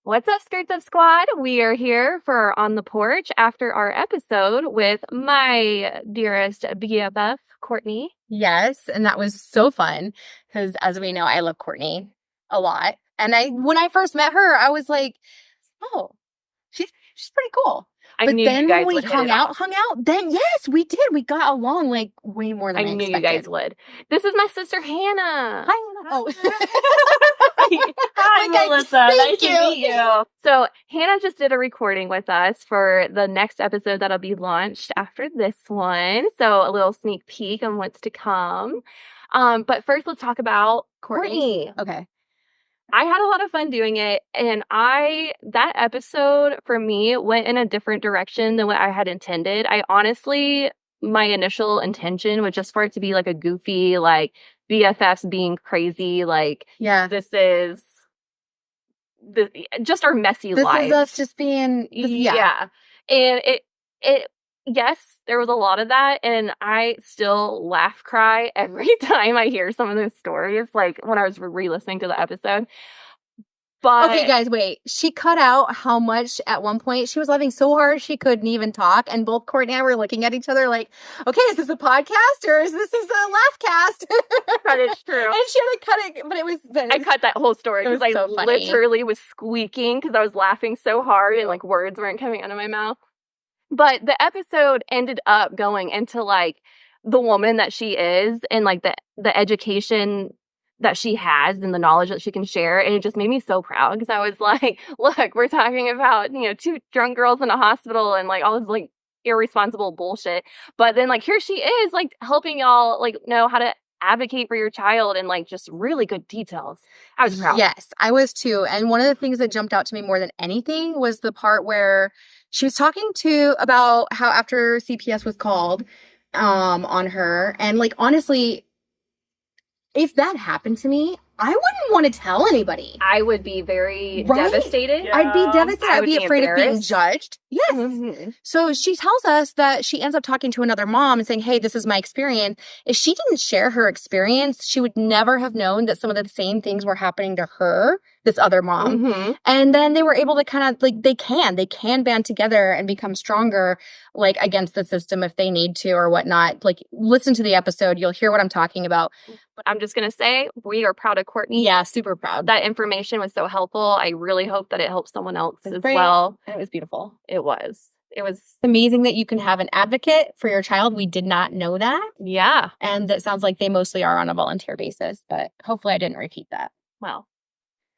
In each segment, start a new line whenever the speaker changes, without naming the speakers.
What's up, Skirts Up Squad? We are here for On the Porch after our episode with my dearest BFF, Courtney.
Yes, and that was so fun because, as we know, I love Courtney a lot. And when I first met her, I was like, "Oh, she's pretty cool."
I
But
knew
then
you guys
when we
would hit it off.
hung out, then yes, we did. We got along like way more than I
knew
expected.
you guys would. This is my sister Hannah.
Hi, Hannah. Oh,
Hi, Melissa. Nice to meet you.
So Hannah just did a recording with us for the next episode that'll be launched after this one. So a little sneak peek on what's to come. But first, let's talk about Courtney.
Okay.
I had a lot of fun doing it, and that episode for me went in a different direction than what I had intended. My initial intention was just for it to be like a goofy, like BFFs being crazy, like this is just our messy life.
This is us just being,
yeah. And it yes, there was a lot of that, and I still laugh cry every time I hear some of those stories, like when I was re-listening to the episode. But
okay, guys, wait. She cut out how much at one point she was laughing so hard she couldn't even talk, and both Courtney and I were looking at each other like, okay, is this a podcast or is this a laugh cast?
That is true.
And she had to cut it, but it was
I cut that whole story because I
so funny.
literally was squeaking because I was laughing so hard and like words weren't coming out of my mouth. But the episode ended up going into like the woman that she is and like the education that she has and the knowledge that she can share. And it just made me so proud because I was like, look, we're talking about, two drunk girls in a hospital and like all this like irresponsible bullshit. But then like here she is like helping y'all like know how to advocate for your child and like just really good details. I was proud.
Yes, I was too. And one of the things that jumped out to me more than anything was the part where she was talking about how after CPS was called on her, and like honestly, if that happened to me, I wouldn't want to tell anybody.
I would be very devastated.
Yeah. I'd be devastated. I'd be afraid of being judged. Yes.
Mm-hmm.
So she tells us that she ends up talking to another mom and saying, hey, this is my experience. If she didn't share her experience, she would never have known that some of the same things were happening to her, this other mom.
Mm-hmm.
And then they were able to kind of like, they can band together and become stronger, like against the system if they need to or whatnot. Like listen to the episode. You'll hear what I'm talking about.
I'm just going to say we are proud of Courtney.
Yeah, super proud.
That information was so helpful. I really hope that it helps someone else as
great.
well.
It was beautiful.
It was
amazing that you can have an advocate for your child. We did not know that.
Yeah.
And that sounds like they mostly are on a volunteer basis, but hopefully I didn't repeat that.
Well,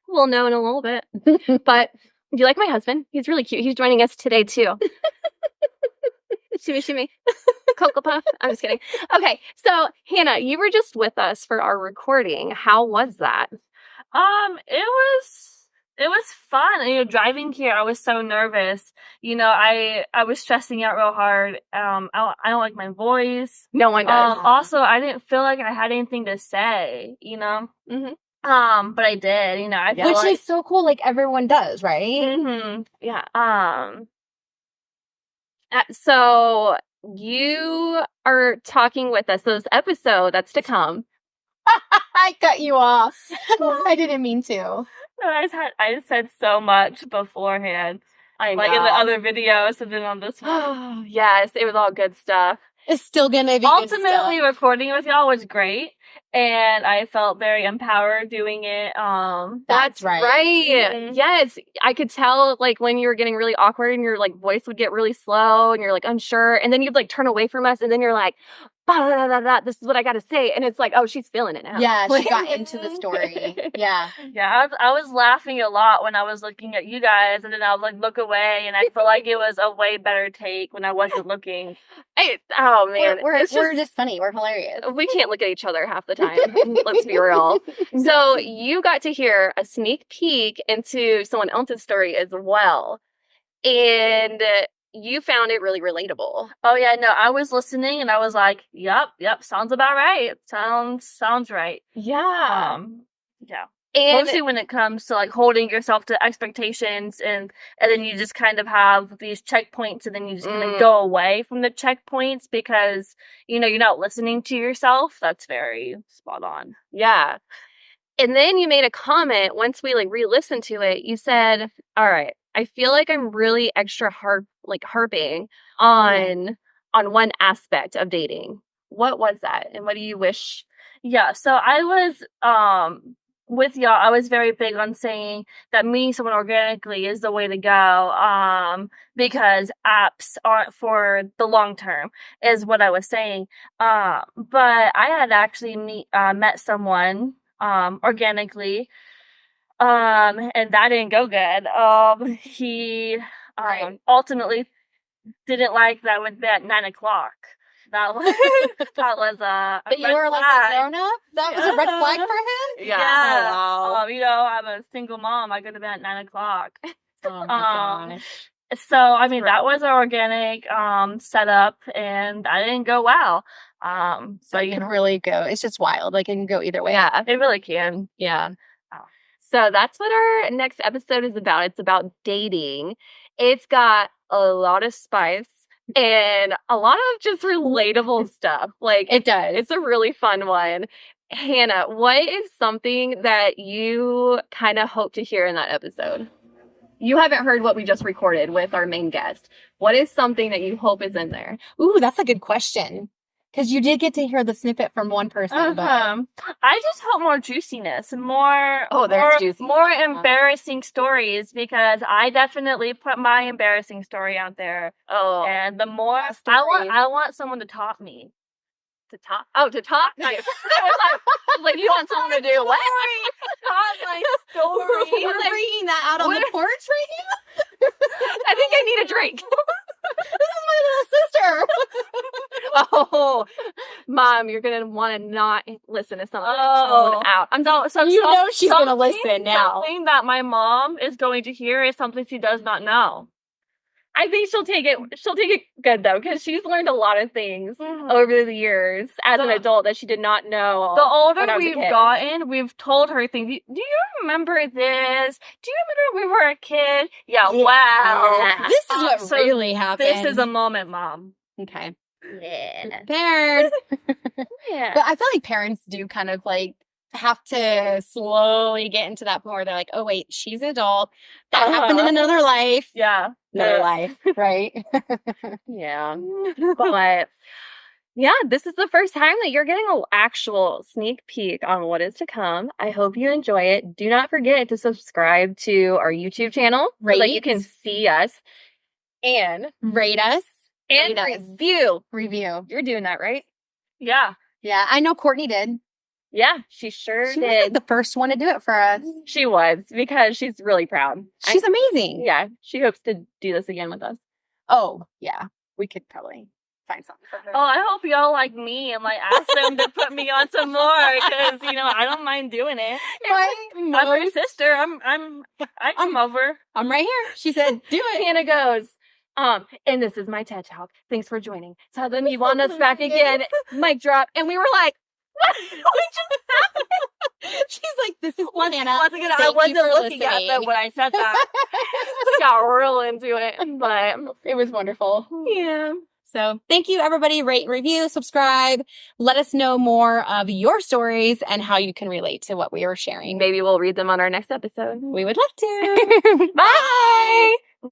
we'll know in a little bit. But do you like my husband? He's really cute. He's joining us today too. Shimmy, shimmy. Cocoa Puff. I'm just kidding. Okay. So, Hannah, you were just with us for our recording. How was that?
It was fun. Driving here, I was so nervous. I was stressing out real hard. I don't like my voice.
No one does.
Also, I didn't feel like I had anything to say,
Mm-hmm.
But I did,
Which is so cool, like everyone does, right?
Mm-hmm.
Yeah. So you are talking with us. So this episode that's to come.
I cut you off. I didn't mean to.
No, I said so much beforehand.
I know.
Like in the other videos and then on this one.
Yes, it was all good stuff.
It's still gonna be
ultimately recording with y'all was great, and I felt very empowered doing it.
That's right.
Mm-hmm. Yes, I could tell like when you were getting really awkward and your like voice would get really slow and you're like unsure, and then you'd like turn away from us, and then you're like, blah, blah, blah, blah, this is what I got to say, and it's like, oh, she's feeling it now.
Yeah, she got into the story. Yeah.
I was laughing a lot when I was looking at you guys, and then I would like look away, and I feel like it was a way better take when I wasn't looking.
Oh man,
we're just funny. We're hilarious.
We can't look at each other half the time. Let's be real. So you got to hear a sneak peek into someone else's story as well, and you found it really relatable.
Oh yeah, no, I was listening and I was like, yep, sounds about right. Sounds right.
Yeah.
Yeah.
And
mostly when it comes to like holding yourself to expectations and then you just kind of have these checkpoints and then you just kind of go away from the checkpoints because, you're not listening to yourself. That's very spot on.
Yeah. And then you made a comment once we like re-listened to it. You said, "All right, I feel like I'm really extra harping on one aspect of dating. What was that? And what do you wish?"
Yeah, so I was with y'all, I was very big on saying that meeting someone organically is the way to go, because apps aren't for the long term, is what I was saying. But I had actually met someone organically, and that didn't go good. He
Right.
ultimately didn't like that I went to bed at 9:00. That was a
But you
red
were like a
flag.
grown up? That was a red flag for him?
Yeah.
Yeah.
Oh, wow.
You know, I'm a single mom. I go to bed at 9:00.
Oh my gosh.
So I mean, that was an organic setup, and that didn't go well.
So it can really go. It's just wild. Like it can go either way.
Yeah.
it really can.
Yeah.
So that's what our next episode is about. It's about dating. It's got a lot of spice and a lot of just relatable stuff. Like
It does.
it's a really fun one. Hannah, what is something that you kind of hope to hear in that episode? You haven't heard what we just recorded with our main guest. What is something that you hope is in there?
Ooh, that's a good question. Because you did get to hear the snippet from one person. But
I just hope more juiciness, more
juicy.
more embarrassing stories, because I definitely put my embarrassing story out there.
Oh,
And the more
stories.
I want someone to top me.
to top. Oh, to top. Nice. like you want someone to do what?
Top my story.
We're bringing that out on the porch right now?
I think I need a drink.
This is my little sister.
Oh, Mom, you're gonna want to not listen to something out.
You know she's gonna listen now.
Something that my mom is going to hear is something she does not know.
I think she'll take it good though, because she's learned a lot of things over the years as an adult that she did not know.
The older
when I was a
we've
kid.
gotten, we've told her things. Do you remember this? Do you remember when we were a kid? Yeah. Wow.
This is what
So
really happened.
This is a moment, Mom.
Okay.
Yeah.
Prepared.
Yeah.
But I feel like parents do kind of like have to slowly get into that point where they're like, oh wait, she's an adult. That happened in another life.
Yeah.
Another life, right?
Yeah. But yeah, this is the first time that you're getting an actual sneak peek on what is to come. I hope you enjoy it. Do not forget to subscribe to our YouTube channel so that you can see us and
Rate us.
and
Rate us.
review. You're doing that, right?
Yeah.
Yeah, I know Courtney did.
Yeah, she sure
She was
did.
like the first one to do it for us.
She was, because she's really proud.
She's amazing.
Yeah, she hopes to do this again with us.
Oh, yeah. We could probably find something for her.
Oh, I hope y'all like me and like ask them to put me on some more, because I don't mind doing it. I'm your sister. I come over.
I'm right here. She said, do it.
Hannah goes, and this is my TED Talk. Thanks for joining. Tell them you want us back again. Mic drop. And we were like, what just happened?
She's like, this is Hannah.
I wasn't looking at them when I said that.
Got real into it, but
It was wonderful.
yeah.
So thank you, everybody. Rate and review, subscribe. Let us know more of your stories and how you can relate to what we were sharing.
Maybe we'll read them on our next episode.
We would love to.
Bye.